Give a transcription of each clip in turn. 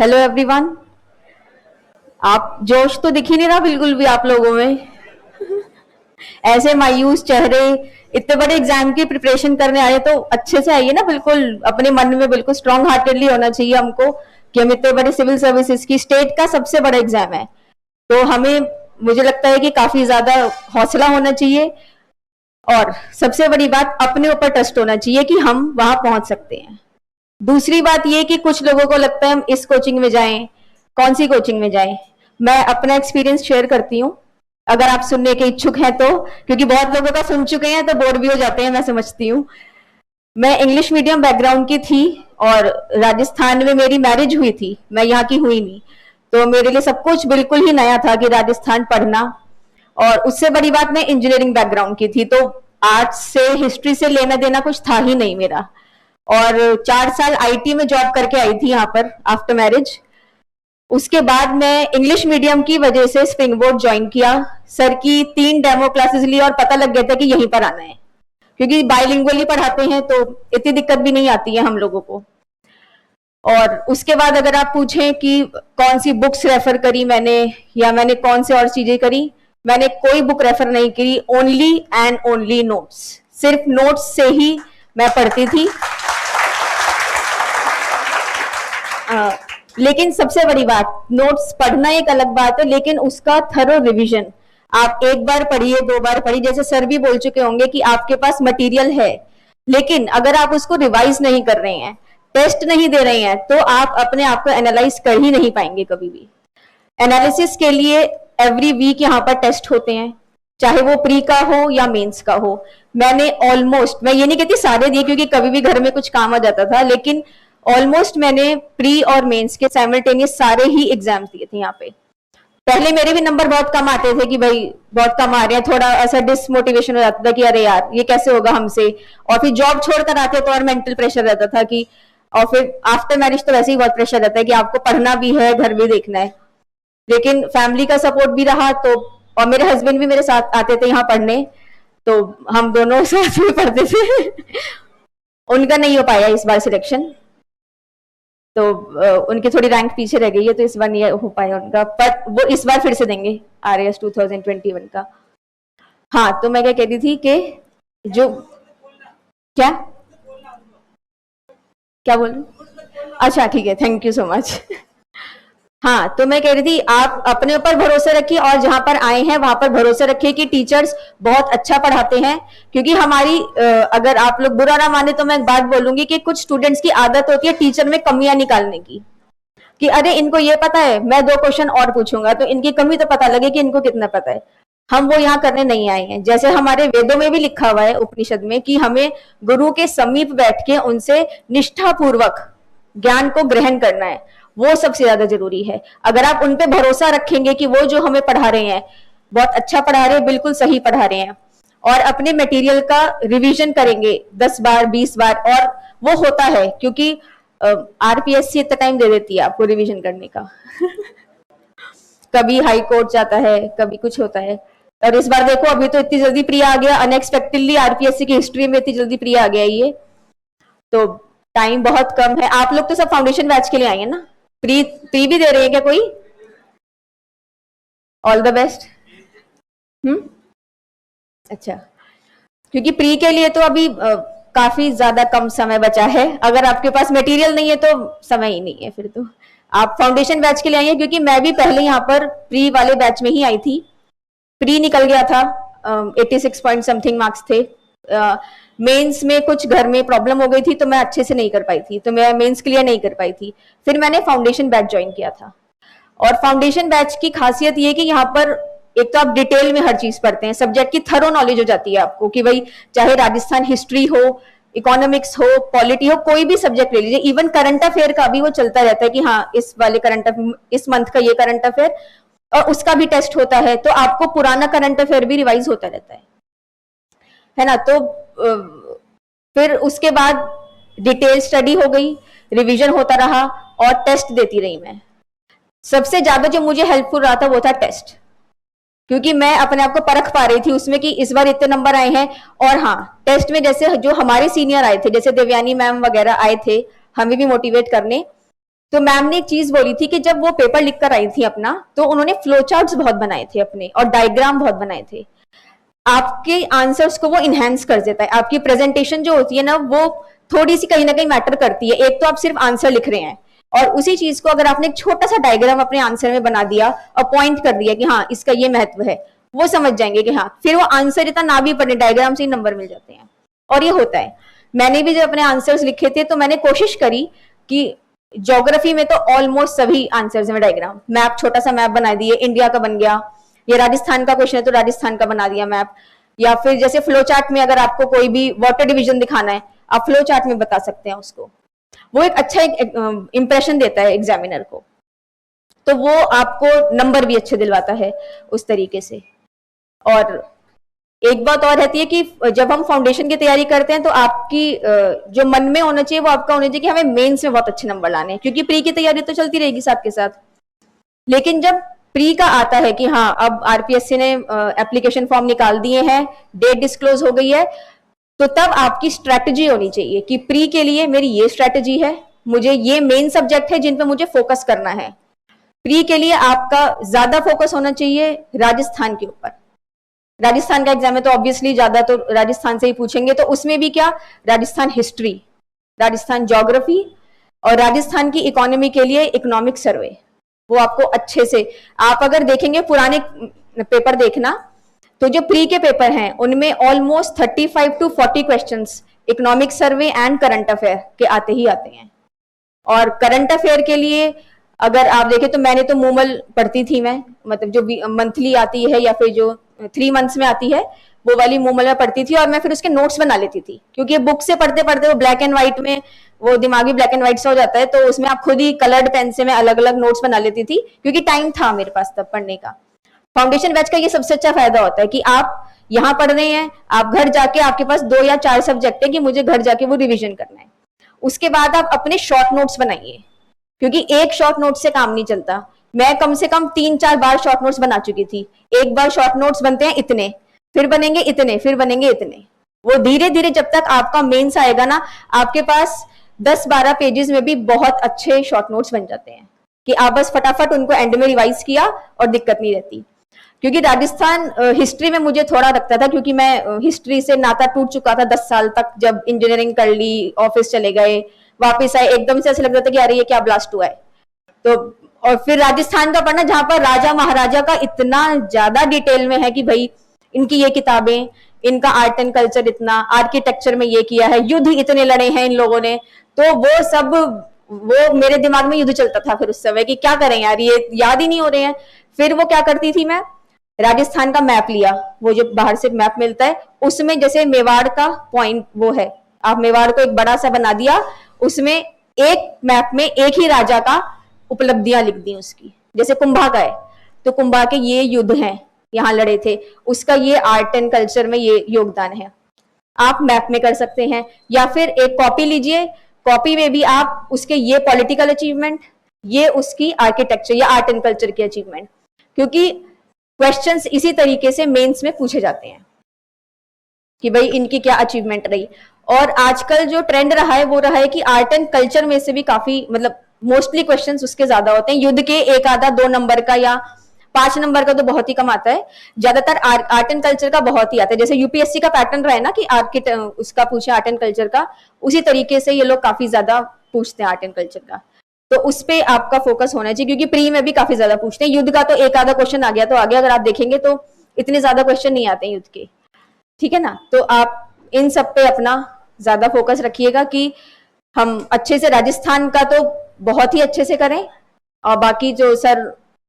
Hello everyone. आप जोश तो दिख ही नहीं रहा बिल्कुल भी आप लोगों में। ऐसे मायूस चेहरे। इतने बड़े एग्जाम की प्रिपरेशन करने आए तो अच्छे से आइए ना, बिल्कुल अपने मन में बिल्कुल स्ट्रांग हार्टेडली होना चाहिए हमको कि हम इतने बड़े सिविल सर्विसेज की स्टेट का सबसे बड़ा एग्जाम है। तो हमें मुझे लगता है कि काफी ज्यादा हौसला होना चाहिए और सबसे बड़ी बात अपने ऊपर ट्रस्ट होना चाहिए कि हम वहां पहुंच सकते हैं। दूसरी बात ये कि कुछ लोगों को लगता है हम इस कोचिंग में जाएं, कौन सी कोचिंग में जाएं। मैं अपना एक्सपीरियंस शेयर करती हूँ अगर आप सुनने के इच्छुक हैं तो, क्योंकि बहुत लोगों का सुन चुके हैं तो बोर भी हो जाते हैं, मैं समझती हूँ। मैं इंग्लिश मीडियम बैकग्राउंड की थी और राजस्थान में मेरी मैरिज हुई थी, मैं यहाँ की हुई नहीं। तो मेरे लिए सब कुछ बिल्कुल ही नया था कि राजस्थान पढ़ना। और उससे बड़ी बात, मैं इंजीनियरिंग बैकग्राउंड की थी, तो आर्ट्स से हिस्ट्री से लेना देना कुछ था ही नहीं मेरा। और 4 साल आईटी में जॉब करके आई थी यहाँ पर आफ्टर मैरिज। उसके बाद मैं इंग्लिश मीडियम की वजह से स्प्रिंग बोर्ड ज्वाइन किया। सर की 3 डेमो क्लासेस ली और पता लग गया था कि यहीं पर आना है, क्योंकि बाइलिंगुअली पढ़ाते हैं तो इतनी दिक्कत भी नहीं आती है हम लोगों को। और उसके बाद अगर आप पूछें कि कौन सी बुक्स रेफर करी मैंने या मैंने कौन से और चीजें करी, मैंने कोई बुक रेफर नहीं करी, ओनली एंड ओनली नोट्स। सिर्फ नोट्स से ही मैं पढ़ती थी। लेकिन सबसे बड़ी बात, नोट्स पढ़ना एक अलग बात है, लेकिन उसका थरो रिवीजन। आप एक बार पढ़िए, 2 बार पढ़िए, जैसे सर भी बोल चुके होंगे कि आपके पास मटेरियल है, लेकिन अगर आप उसको रिवाइज नहीं कर रहे हैं, टेस्ट नहीं दे रहे हैं, तो आप अपने आप को एनालाइज कर ही नहीं पाएंगे कभी भी। एनालिसिस के लिए एवरी वीक यहाँ पर टेस्ट होते हैं, चाहे वो प्री का हो या मेंस का हो। मैंने ऑलमोस्ट, मैं ये नहीं कहती सारे दिए क्योंकि कभी भी घर में कुछ काम आ जाता था, लेकिन ऑलमोस्ट मैंने प्री और मेंस के साइमल्टेनियस सारे ही एग्जाम दिए थे यहाँ पे। पहले मेरे भी नंबर बहुत कम आते थे कि भाई बहुत कम आ रहे हैं, थोड़ा ऐसा डिसमोटिवेशन हो जाता था कि अरे यार ये कैसे होगा हमसे। और फिर जॉब छोड़कर आते तो और मेंटल प्रेशर रहता था कि, और फिर आफ्टर मैरिज तो वैसे ही बहुत प्रेशर रहता है कि आपको पढ़ना भी है, घर भी देखना है। लेकिन फैमिली का सपोर्ट भी रहा तो, और मेरे हस्बैंड भी मेरे साथ आते थे यहाँ पढ़ने, तो हम दोनों साथ में पढ़ते थे। उनका नहीं हो पाया इस बार सिलेक्शन, तो उनकी थोड़ी रैंक पीछे रह गई है, तो इस बार नहीं हो पाया उनका, पर वो इस बार फिर से देंगे आरएएस 2021 का। हाँ, तो मैं क्या कहती थी कि जो, क्या क्या बोल रही, अच्छा ठीक है, थैंक यू सो मच। हाँ, तो मैं कह रही थी आप अपने ऊपर भरोसा रखिए और जहां पर आए हैं वहां पर भरोसा रखिए कि टीचर्स बहुत अच्छा पढ़ाते हैं। क्योंकि हमारी अगर आप लोग बुरा ना माने तो मैं एक बात बोलूंगी कि कुछ स्टूडेंट्स की आदत होती है टीचर में कमियां निकालने की, कि अरे इनको ये पता है, मैं 2 क्वेश्चन और पूछूंगा तो इनकी कमी तो पता लगे कि इनको कितना पता है। हम वो यहाँ करने नहीं आए हैं। जैसे हमारे वेदों में भी लिखा हुआ है, उपनिषद में, कि हमें गुरु के समीप बैठ के उनसे निष्ठापूर्वक ज्ञान को ग्रहण करना है, वो सबसे ज्यादा जरूरी है। अगर आप उन पे भरोसा रखेंगे कि वो जो हमें पढ़ा रहे हैं बहुत अच्छा पढ़ा रहे हैं, बिल्कुल सही पढ़ा रहे हैं, और अपने मटेरियल का रिवीजन करेंगे 10 बार 20 बार, और वो होता है क्योंकि आरपीएससी इतना टाइम दे देती है आपको रिवीजन करने का। कभी हाई कोर्ट जाता है, कभी कुछ होता है। और इस बार देखो अभी तो इतनी जल्दी प्री आ गया, अनएक्सपेक्टेडली आरपीएससी की हिस्ट्री में इतनी जल्दी प्री आ गया ये, तो टाइम बहुत कम है। आप लोग तो सब फाउंडेशन बैच के लिए आएंगे ना, प्री प्री भी दे रहे हैं क्या कोई? All the best. अच्छा, क्योंकि प्री के लिए तो अभी काफी ज्यादा कम समय बचा है। अगर आपके पास मटेरियल नहीं है तो समय ही नहीं है, फिर तो आप फाउंडेशन बैच के लिए आइए। क्योंकि मैं भी पहले यहाँ पर प्री वाले बैच में ही आई थी, प्री निकल गया था, 86 पॉइंट समथिंग मार्क्स थे। मेंस में कुछ घर में प्रॉब्लम हो गई थी तो मैं अच्छे से नहीं कर पाई थी, तो मैं मेंस क्लियर नहीं कर पाई थी। फिर मैंने फाउंडेशन बैच ज्वाइन किया था। और फाउंडेशन बैच की खासियत ये कि यहाँ पर एक तो आप डिटेल में हर चीज पढ़ते हैं, सब्जेक्ट की थरो नॉलेज हो जाती है आपको कि भाई चाहे राजस्थान हिस्ट्री हो, इकोनॉमिक्स हो, पॉलिटी हो, कोई भी सब्जेक्ट ले लीजिए। इवन करंट अफेयर का भी वो चलता रहता है कि हाँ इस वाले इस मंथ का ये करंट अफेयर, और उसका भी टेस्ट होता है, तो आपको पुराना करंट अफेयर भी रिवाइज होता रहता है ना। तो फिर उसके बाद डिटेल स्टडी हो गई, रिवीजन होता रहा और टेस्ट देती रही मैं। सबसे ज्यादा जो मुझे हेल्पफुल रहा था वो था टेस्ट, क्योंकि मैं अपने आप को परख पा रही थी उसमें कि इस बार इतने नंबर आए हैं। और हाँ, टेस्ट में जैसे जो हमारे सीनियर आए थे, जैसे देवयानी मैम वगैरह आए थे हमें भी मोटिवेट करने, तो मैम ने एक चीज बोली थी कि जब वो पेपर लिख कर आई थी अपना, तो उन्होंने फ्लो चार्ट्स बहुत बनाए थे अपने और डायग्राम बहुत बनाए थे। आपके आंसर्स को वो इनहेंस कर देता है। आपकी प्रेजेंटेशन जो होती है ना, वो थोड़ी सी कहीं ना कहीं मैटर करती है। एक तो आप सिर्फ आंसर लिख रहे हैं, और उसी चीज को अगर आपने एक छोटा सा डायग्राम अपने आंसर में बना दिया और पॉइंट कर दिया कि हाँ इसका ये महत्व है, वो समझ जाएंगे कि हाँ, फिर वो आंसर इतना ना भी पढ़े, डायग्राम से ही नंबर मिल जाते हैं। और ये होता है। मैंने भी जब अपने आंसर्स लिखे थे तो मैंने कोशिश करी कि ज्योग्राफी में तो ऑलमोस्ट सभी आंसर्स में डायग्राम, मैप, छोटा सा मैप बना दिए, इंडिया का बन गया, या राजस्थान का क्वेश्चन है तो राजस्थान का बना दिया मैप, या फिर जैसे फ्लो चार्ट में अगर आपको कोई भी वाटर डिवीजन दिखाना है, आप फ्लो चार्ट में बता सकते हैं उसको। वो एक अच्छा इंप्रेशन देता है एग्जामिनर को, तो वो आपको नंबर भी अच्छे दिलवाता है उस तरीके से। और एक बात और रहती है कि जब हम फाउंडेशन की तैयारी करते हैं तो आपकी जो मन में होना चाहिए वो आपका होना चाहिए कि हमें मेंस में बहुत अच्छे नंबर लाने हैं, क्योंकि प्री की तैयारी तो चलती रहेगी साथ के साथ। लेकिन जब प्री का आता है कि हाँ अब आरपीएससी ने एप्लीकेशन फॉर्म निकाल दिए हैं, डेट डिस्क्लोज हो गई है, तो तब आपकी स्ट्रैटेजी होनी चाहिए कि प्री के लिए मेरी ये स्ट्रैटेजी है, मुझे ये मेन सब्जेक्ट है जिन पे मुझे फोकस करना है। प्री के लिए आपका ज्यादा फोकस होना चाहिए राजस्थान के ऊपर। राजस्थान का एग्जाम है तो ऑब्वियसली ज्यादा तो राजस्थान से ही पूछेंगे, तो उसमें भी क्या, राजस्थान हिस्ट्री, राजस्थान ज्योग्राफी, और राजस्थान की इकोनॉमी के लिए इकोनॉमिक सर्वे, वो आपको अच्छे से, आप अगर देखेंगे पुराने पेपर देखना, तो जो प्री के पेपर हैं उनमें almost 35 to 40 questions economic survey and current affair के आते ही आते हैं। और करंट अफेयर के लिए अगर आप देखें तो मैंने तो मूमल पढ़ती थी मैं, मतलब जो मंथली आती है या फिर जो 3 मंथ्स में आती है, वो वाली मूमल में पढ़ती थी, और मैं फिर उसके नोट्स बना लेती थी, क्योंकि बुक से पढ़ते पढ़ते वो ब्लैक एंड व्हाइट में, वो दिमागी ब्लैक एंड व्हाइट से हो जाता है, तो उसमें आप खुद ही कलर्ड पेन से मैं अलग अलग नोट्स बना लेती थी, क्योंकि टाइम था मेरे पास तब पढ़ने का। फाउंडेशन बैच का ये सबसे अच्छा फायदा होता है कि आप यहाँ पढ़ रहे हैं, आप घर जाके आपके पास 2 या 4 सब्जेक्ट है कि मुझे घर जाके वो रिविजन करना है। उसके बाद आप अपने शॉर्ट नोट्स बनाइए, क्योंकि एक शॉर्ट नोट से काम नहीं चलता। मैं कम से कम 3-4 बार शॉर्ट नोट्स बना चुकी थी। एक बार शॉर्ट नोट्स बनते हैं इतने, फिर बनेंगे इतने, फिर बनेंगे इतने, वो धीरे धीरे जब तक आपका मेंस आएगा ना, आपके पास 10-12 पेजेस में भी बहुत अच्छे शॉर्ट नोट्स बन जाते हैं कि आप बस फटाफट उनको एंड में रिवाइज किया और दिक्कत नहीं रहती। क्योंकि राजस्थान हिस्ट्री में मुझे थोड़ा लगता था, क्योंकि मैं हिस्ट्री से नाता टूट चुका था 10 साल तक, जब इंजीनियरिंग कर ली, ऑफिस चले गए, वापस आए, एकदम से ऐसा लग रहा था कि अरे ये क्या ब्लास्ट हुआ है। तो और फिर राजस्थान का पढ़ना, जहां पर राजा महाराजा का इतना ज्यादा डिटेल में है कि भाई इनकी ये किताबें, इनका आर्ट एंड कल्चर इतना, आर्किटेक्चर में ये किया है, युद्ध इतने लड़े हैं इन लोगों ने, तो वो सब, वो मेरे दिमाग में युद्ध चलता था फिर उस समय कि क्या करें यार, ये याद ही नहीं हो रहे हैं। फिर वो क्या करती थी, मैं राजस्थान का मैप लिया, वो जो बाहर से मैप मिलता है, उसमें जैसे मेवाड़ का पॉइंट वो है, आप मेवाड़ को एक बड़ा सा बना दिया, उसमें एक मैप में एक ही राजा का उपलब्धियां लिख दी उसकी, जैसे कुंभा का है तो कुंभा के ये युद्ध हैं, यहाँ लड़े थे, उसका ये आर्ट एंड कल्चर में ये योगदान है, आप मैप में कर सकते हैं। या फिर एक कॉपी लीजिए, कॉपी में भी आप उसके ये पॉलिटिकल अचीवमेंट, ये उसकी आर्किटेक्चर या आर्ट एंड कल्चर की अचीवमेंट, क्योंकि क्वेश्चंस इसी तरीके से मेंस में पूछे जाते हैं कि भाई इनकी क्या अचीवमेंट रही। और आजकल जो ट्रेंड रहा है वो रहा है कि आर्ट एंड कल्चर में से भी काफी, मतलब मोस्टली क्वेश्चंस उसके ज्यादा होते हैं, युद्ध के 1 आधा 2 नंबर का या 5 नंबर का तो बहुत ही कम आता है, ज्यादातर आर्ट एंड कल्चर का बहुत ही आता है। जैसे यूपीएससी का पैटर्न रहा है ना कि उसका पूछे आर्ट एंड कल्चर का, उसी तरीके से ये लोग काफी ज्यादा पूछते हैं आर्ट एंड कल्चर का, तो उस पर आपका फोकस होना चाहिए, क्योंकि प्री में भी काफी ज्यादा पूछते हैं। युद्ध का तो 1 आधा क्वेश्चन आ गया तो आ गया, अगर आप देखेंगे तो इतने ज्यादा क्वेश्चन नहीं आते हैं युद्ध के, ठीक है ना। तो आप इन सब पे अपना ज्यादा फोकस रखिएगा कि हम अच्छे से राजस्थान का तो बहुत ही अच्छे से करें, और बाकी जो सर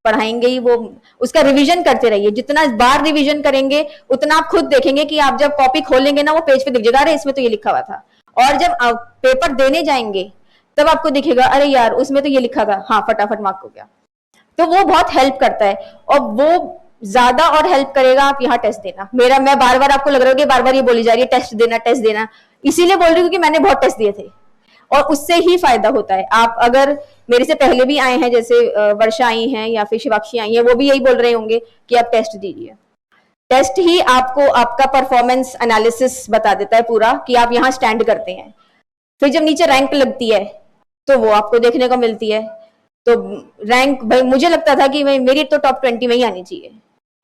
पढ़ाएंगे ही वो उसका रिवीजन करते रहिए। जितना बार रिवीजन करेंगे उतना आप खुद देखेंगे कि आप जब कॉपी खोलेंगे ना, वो पेज पे दिख जाएगा अरे इसमें तो ये लिखा हुआ था, और जब आप पेपर देने जाएंगे तब आपको दिखेगा अरे यार उसमें तो ये लिखा था, हाँ फटाफट मार्क हो गया। तो वो बहुत हेल्प करता है, और वो ज्यादा और हेल्प करेगा आप यहाँ टेस्ट देना। मैं बार बार आपको लग रहा है कि बार बार ये बोली जा रही है टेस्ट देना टेस्ट देना, इसीलिए बोल रही हूँ क्योंकि मैंने बहुत टेस्ट दिए थे और उससे ही फायदा होता है। आप अगर मेरे से पहले भी आए हैं, जैसे वर्षा आई हैं या फिर शिवाक्षी आई है, वो भी यही बोल रहे होंगे कि आप टेस्ट दीजिए। टेस्ट ही आपको आपका परफॉर्मेंस एनालिसिस बता देता है पूरा कि आप यहाँ स्टैंड करते हैं। फिर जब नीचे रैंक लगती है तो वो आपको देखने को मिलती है। तो रैंक भाई मुझे लगता था कि भाई मेरी तो टॉप 20 में ही आनी चाहिए।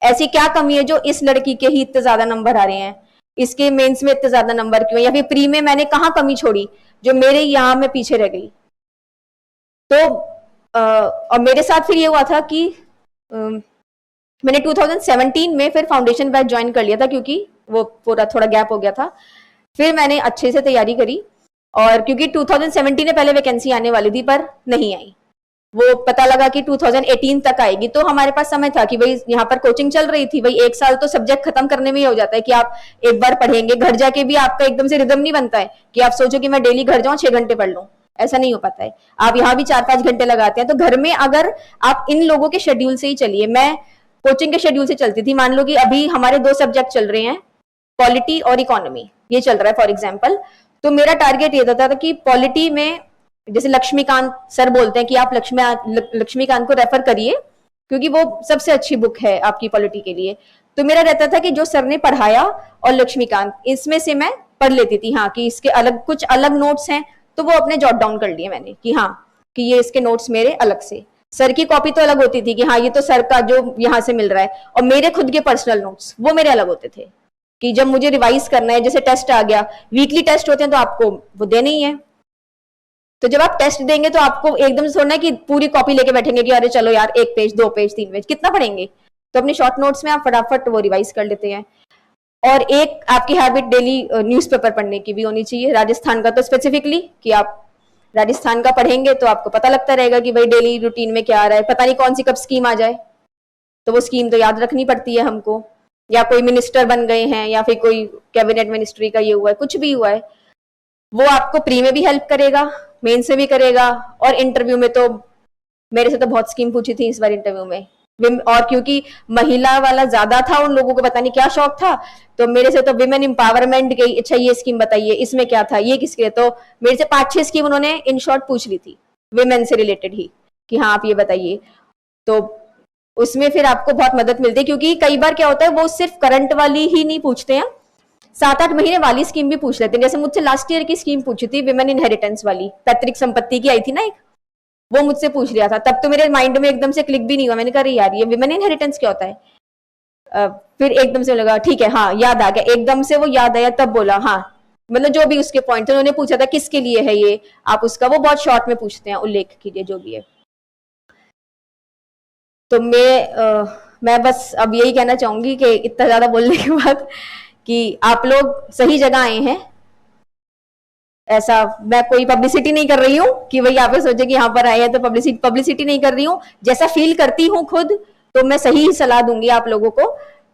ऐसी क्या कमी है जो इस लड़की के ही इतने ज्यादा नंबर आ रहे हैं, इसके मेंस में इतने ज्यादा नंबर क्यों, या फिर प्री में मैंने कहाँ कमी छोड़ी जो मेरे यहाँ में पीछे रह गई। तो और मेरे साथ फिर ये हुआ था कि मैंने 2017 में फिर फाउंडेशन बैच ज्वाइन कर लिया था, क्योंकि वो पूरा थोड़ा गैप हो गया था। फिर मैंने अच्छे से तैयारी करी, और क्योंकि 2017 में पहले वैकेंसी आने वाली थी पर नहीं आई, वो पता लगा कि 2018 तक आएगी। तो हमारे पास समय था कि भाई यहाँ पर कोचिंग चल रही थी, भाई एक साल तो सब्जेक्ट खत्म करने में ही हो जाता है कि आप एक बार पढ़ेंगे, घर जाके भी आपका एकदम से रिदम नहीं बनता है कि आप सोचो कि मैं डेली घर जाऊं 6 घंटे पढ़ लूं, ऐसा नहीं हो पाता है। आप यहाँ भी 4-5 घंटे लगाते हैं। तो घर में अगर आप इन लोगों के शेड्यूल से ही चलिए, मैं कोचिंग के शेड्यूल से चलती थी। मान लो कि अभी हमारे 2 सब्जेक्ट चल रहे हैं, पॉलिटी और इकोनॉमी, ये चल रहा है फॉर एग्जाम्पल। तो मेरा टारगेट ये था कि पॉलिटी में जैसे लक्ष्मीकांत सर बोलते हैं कि आप लक्ष्मीकांत को रेफर करिए क्योंकि वो सबसे अच्छी बुक है आपकी पॉलिटी के लिए। तो मेरा रहता था कि जो सर ने पढ़ाया और लक्ष्मीकांत, इसमें से मैं पढ़ लेती थी। हाँ कि इसके अलग कुछ अलग नोट्स हैं तो वो अपने जॉट डाउन कर लिए मैंने कि हाँ कि ये इसके नोट्स मेरे अलग से। सर की कॉपी तो अलग होती थी कि हाँ ये तो सर का जो यहाँ से मिल रहा है, और मेरे खुद के पर्सनल नोट्स वो मेरे अलग होते थे कि जब मुझे रिवाइज करना है, जैसे टेस्ट आ गया, वीकली टेस्ट होते हैं तो आपको वो देने ही है। तो जब आप टेस्ट देंगे तो आपको एकदम से थोड़ा कि पूरी कॉपी लेके बैठेंगे कि अरे चलो यार 1 पेज 2 पेज 3 पेज कितना पढ़ेंगे। तो अपने शॉर्ट नोट्स में आप फटाफट वो रिवाइज कर लेते हैं। और एक आपकी हैबिट डेली न्यूज़पेपर पढ़ने की भी होनी चाहिए, राजस्थान का तो स्पेसिफिकली, कि आप राजस्थान का पढ़ेंगे तो आपको पता लगता रहेगा कि भाई डेली रूटीन में क्या आ रहा है, पता नहीं कौन सी कब स्कीम आ जाए, तो वो स्कीम तो याद रखनी पड़ती है हमको। या कोई मिनिस्टर बन गए हैं या फिर कोई कैबिनेट मिनिस्ट्री का ये हुआ है, कुछ भी हुआ है, वो आपको प्री में भी हेल्प करेगा, मेन से भी करेगा, और इंटरव्यू में तो मेरे से तो बहुत स्कीम पूछी थी इस बार इंटरव्यू में। और क्योंकि महिला वाला ज्यादा था, उन लोगों को पता नहीं क्या शौक था, तो मेरे से तो विमेन एम्पावरमेंट गई, अच्छा ये स्कीम बताइए इसमें क्या था, ये किसके लिए, तो मेरे से 5-6 स्कीम उन्होंने इन शॉर्ट पूछ ली थी विमेन से रिलेटेड ही कि हाँ आप ये बताइए। तो उसमें फिर आपको बहुत मदद मिलती है, क्योंकि कई बार क्या होता है वो सिर्फ करंट वाली ही नहीं पूछते हैं, 7-8 महीने वाली स्कीम भी पूछ लेते हैं। जैसे मुझसे लास्ट ईयर की स्कीम पूछी थी विमेन इनहेरिटेंस वाली, पैतृक संपत्ति की आई थी ना एक, वो मुझसे पूछ लिया था। तब तो मेरे माइंड में एकदम से क्लिक भी नहीं हुआ, मैंने कहा यार ये विमेन इनहेरिटेंस क्या होता है। फिर एकदम से लगा ठीक है हाँ याद आ गया, एकदम से वो याद आया, तब बोला हाँ, मतलब जो भी उसके पॉइंट थे उन्होंने पूछा था किसके लिए है ये, आप उसका वो बहुत शॉर्ट में पूछते हैं, उल्लेख कीजिए जो भी है। तो मैं बस अब यही कहना चाहूंगी कि इतना ज्यादा बोलने के बाद कि आप लोग सही जगह आए हैं। ऐसा मैं कोई पब्लिसिटी नहीं कर रही हूँ कि भाई आप सोचे कि यहाँ पर आए हैं तो पब्लिसिटी नहीं कर रही हूँ, जैसा फील करती हूँ खुद, तो मैं सही सलाह दूंगी आप लोगों को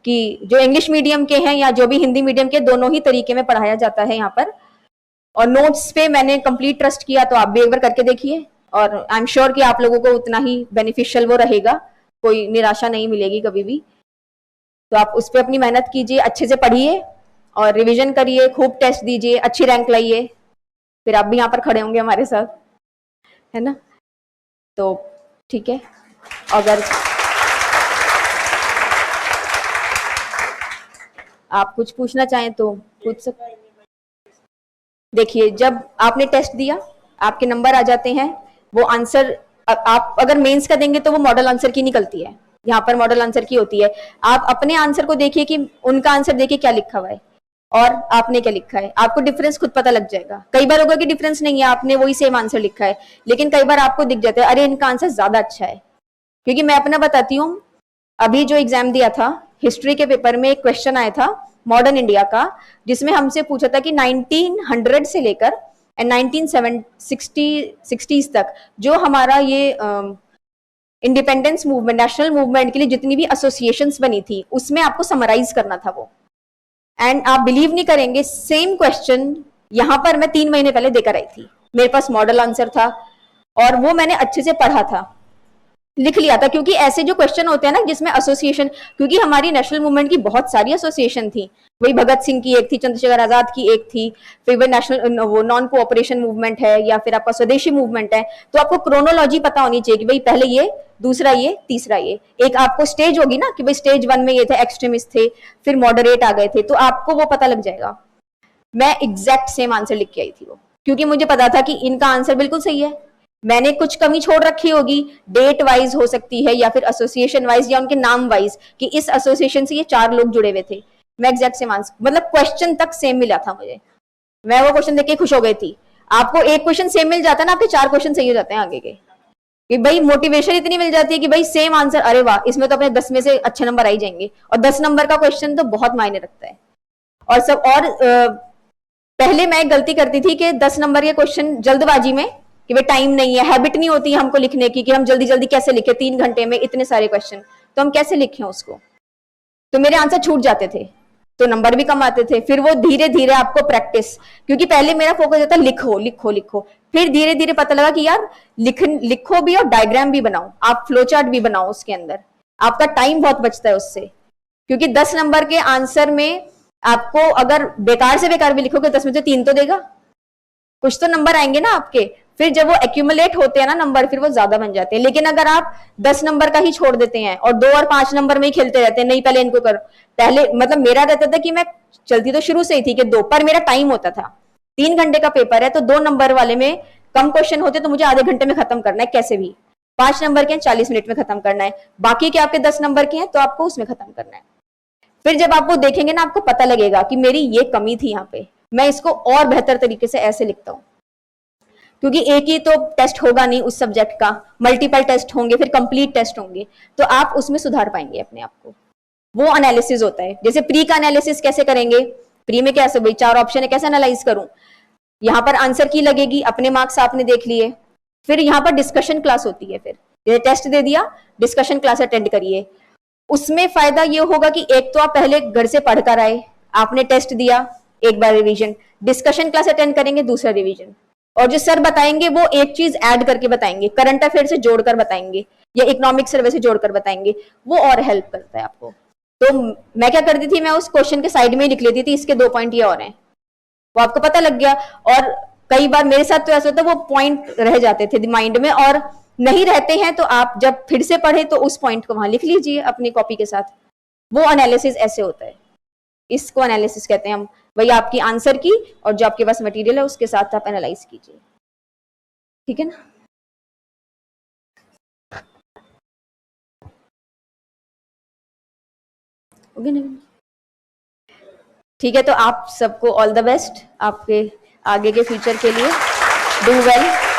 कि जो इंग्लिश मीडियम के हैं या जो भी हिंदी मीडियम के, दोनों ही तरीके में पढ़ाया जाता है यहाँ पर। और नोट्स पे मैंने कंप्लीट ट्रस्ट किया, तो आप भी एक बार करके देखिए, और आई एम श्योर कि आप लोगों को उतना ही बेनिफिशियल वो रहेगा, कोई निराशा नहीं मिलेगी कभी भी। तो आप उस पर अपनी मेहनत कीजिए, अच्छे से पढ़िए और रिविजन करिए, खूब टेस्ट दीजिए, अच्छी रैंक लाइए, फिर आप भी यहाँ पर खड़े होंगे हमारे साथ, है ना। तो ठीक है, अगर आप कुछ पूछना चाहें तो पूछ सकते। देखिए जब आपने टेस्ट दिया आपके नंबर आ जाते हैं, वो आंसर आप अगर मेंस का देंगे तो वो मॉडल आंसर की निकलती है, यहाँ पर मॉडल आंसर की होती है। आप अपने आंसर को देखिए कि उनका आंसर देखिए क्या लिखा हुआ है और आपने क्या लिखा है, आपको डिफरेंस खुद पता लग जाएगा। कई बार होगा कि डिफरेंस नहीं है, आपने वही सेम आंसर लिखा है, लेकिन कई बार आपको दिख जाता है अरे इनका आंसर ज्यादा अच्छा है। क्योंकि मैं अपना बताती हूँ, अभी जो एग्जाम दिया था हिस्ट्री के पेपर में एक क्वेश्चन आया था मॉडर्न इंडिया का, जिसमें हमसे पूछा था कि 1900 से लेकर 1960s तक जो हमारा ये इंडिपेंडेंस मूवमेंट, नेशनल मूवमेंट के लिए जितनी भी एसोसिएशंस बनी थी, उसमें आपको समराइज करना था वो। एंड आप बिलीव नहीं करेंगे, सेम क्वेश्चन यहाँ पर मैं 3 महीने पहले देकर आई थी, मेरे पास मॉडल आंसर था और वो मैंने अच्छे से पढ़ा था, लिख लिया था। क्योंकि ऐसे जो क्वेश्चन होते हैं ना जिसमें एसोसिएशन, क्योंकि हमारी नेशनल मूवमेंट की बहुत सारी एसोसिएशन थी, वही भगत सिंह की एक थी, चंद्रशेखर आजाद की एक थी, फिर वो नेशनल वो नॉन कोऑपरेशन मूवमेंट है, या फिर आपका स्वदेशी मूवमेंट है। तो आपको क्रोनोलॉजी पता होनी चाहिए कि भाई पहले ये, दूसरा ये, तीसरा ये। एक आपको स्टेज होगी ना कि भाई स्टेज 1 में ये थे, एक्सट्रीमिस्ट थे, फिर मॉडरेट आ गए थे, तो आपको वो पता लग जाएगा। मैं एग्जैक्ट सेम आंसर लिख के आई थी वो, क्योंकि मुझे पता था कि इनका आंसर बिल्कुल सही है, मैंने कुछ कमी छोड़ रखी होगी, डेट वाइज हो सकती है या फिर एसोसिएशन वाइज या उनके नाम वाइज कि इस एसोसिएशन से ये 4 लोग जुड़े हुए थे। मैं एग्जैक्ट सेम आंसर, मतलब क्वेश्चन तक सेम मिला था मुझे, मैं वो क्वेश्चन देख के खुश हो गई थी। आपको एक क्वेश्चन सेम मिल जाता है ना, आपके 4 क्वेश्चन सही हो जाते हैं आगे के, कि भाई मोटिवेशन इतनी मिल जाती है कि भाई सेम आंसर, अरे वाह इसमें तो अपने 10 में से अच्छे नंबर आ ही जाएंगे। और 10 नंबर का क्वेश्चन तो बहुत मायने रखता है। और सब और पहले मैं गलती करती थी कि 10 नंबर के क्वेश्चन जल्दबाजी में, कि भाई टाइम नहीं है, हैबिट नहीं होती हमको लिखने की, कि हम जल्दी जल्दी कैसे लिखे 3 घंटे में इतने सारे क्वेश्चन, तो हम कैसे लिखें उसको, तो मेरे आंसर छूट जाते थे, तो नंबर भी कम आते थे। फिर वो धीरे धीरे आपको प्रैक्टिस, क्योंकि पहले मेरा फोकस होता लिखो लिखो लिखो, फिर धीरे धीरे पता लगा कि यार लिखो भी और डायग्राम भी बनाओ, आप फ्लो चार्ट भी बनाओ उसके अंदर, आपका टाइम बहुत बचता है उससे। क्योंकि 10 नंबर के आंसर में आपको अगर बेकार से बेकार भी लिखोगे 10 में से 3 तो देगा, कुछ तो नंबर आएंगे ना आपके। फिर जब वो एक्यूमुलेट होते हैं ना नंबर, फिर वो ज्यादा बन जाते हैं। लेकिन अगर आप 10 नंबर का ही छोड़ देते हैं और 2 और 5 नंबर में ही खेलते रहते हैं, नहीं पहले इनको करो, पहले मतलब मेरा रहता था कि मैं चलती तो शुरू से ही थी कि 2, पर मेरा टाइम होता था 3 घंटे का पेपर है तो 2 नंबर वाले में कम क्वेश्चन होते तो मुझे आधे घंटे में खत्म करना है कैसे भी, 5 नंबर के 40 मिनट में खत्म करना है, बाकी के आपके 10 नंबर के हैं तो आपको उसमें खत्म करना है। फिर जब आप वो देखेंगे ना, आपको पता लगेगा कि मेरी ये कमी थी यहाँ पे, मैं इसको और बेहतर तरीके से ऐसे लिखता हूँ। क्योंकि एक ही तो टेस्ट होगा नहीं उस सब्जेक्ट का, मल्टीपल टेस्ट होंगे, फिर कंप्लीट टेस्ट होंगे, तो आप उसमें सुधार पाएंगे अपने आप को। वो एनालिसिस होता है। जैसे प्री का एनालिसिस कैसे करेंगे, प्री में कैसे भाई 4 ऑप्शन है, कैसे एनालाइज करूं, यहाँ पर आंसर की लगेगी, अपने मार्क्स आपने देख लिए, फिर यहाँ पर डिस्कशन क्लास होती है, फिर ये टेस्ट दे दिया, डिस्कशन क्लास अटेंड करिए। उसमें फायदा ये होगा कि एक तो आप पहले घर से पढ़कर आए, आपने टेस्ट दिया, एक बार रिवीजन, डिस्कशन क्लास अटेंड करेंगे दूसरा रिवीजन, और जो सर बताएंगे वो एक चीज ऐड करके बताएंगे, करंट अफेयर से जोड़कर बताएंगे या इकोनॉमिक सर्वे से जोड़कर बताएंगे, वो और हेल्प करता है आपको। तो मैं क्या करती थी, मैं उस क्वेश्चन के साइड में ही लिख लेती थी इसके 2 पॉइंट ये और हैं, वो आपको पता लग गया। और कई बार मेरे साथ तो ऐसा होता है वो पॉइंट रह जाते थे माइंड में, और नहीं रहते हैं तो आप जब फिर से पढ़े तो उस पॉइंट को वहां लिख लीजिए अपनी कॉपी के साथ। वो एनालिसिस ऐसे होता है, इसको एनालिसिस कहते हैं हम। वही आपकी आंसर की और जो आपके पास मटेरियल है उसके साथ आप एनालाइज कीजिए, ठीक है ना। ओके ना, ठीक है। तो आप सबको ऑल द बेस्ट आपके आगे के फ्यूचर के लिए, डू वेल।